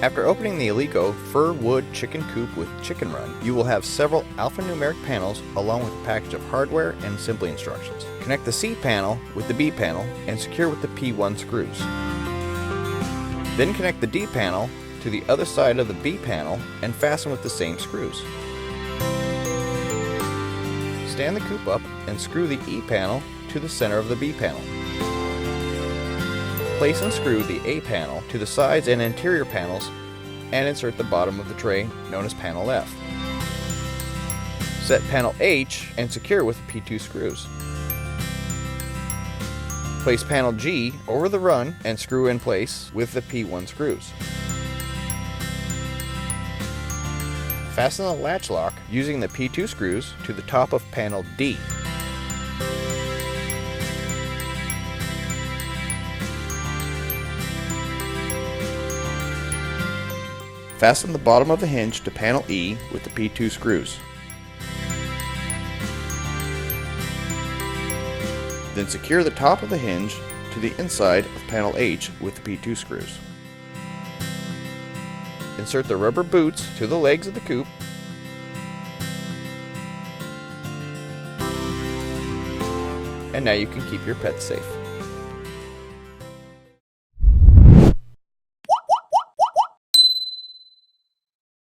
After opening the Aleko fir wood chicken coop with chicken run, you will have several alphanumeric panels along with a package of hardware and assembly instructions. Connect the C panel with the B panel and secure with the P1 screws. Then connect the D panel to the other side of the B panel and fasten with the same screws. Stand the coop up and screw the E panel to the center of the B panel. Place and screw the A panel to the sides and interior panels and insert the bottom of the tray, known as panel F. Set panel H and secure with P2 screws. Place panel G over the run and screw in place with the P1 screws. Fasten the latch lock using the P2 screws to the top of panel D. Fasten the bottom of the hinge to panel E with the P2 screws. Then secure the top of the hinge to the inside of panel H with the P2 screws. Insert the rubber boots to the legs of the coop. And now you can keep your pets safe.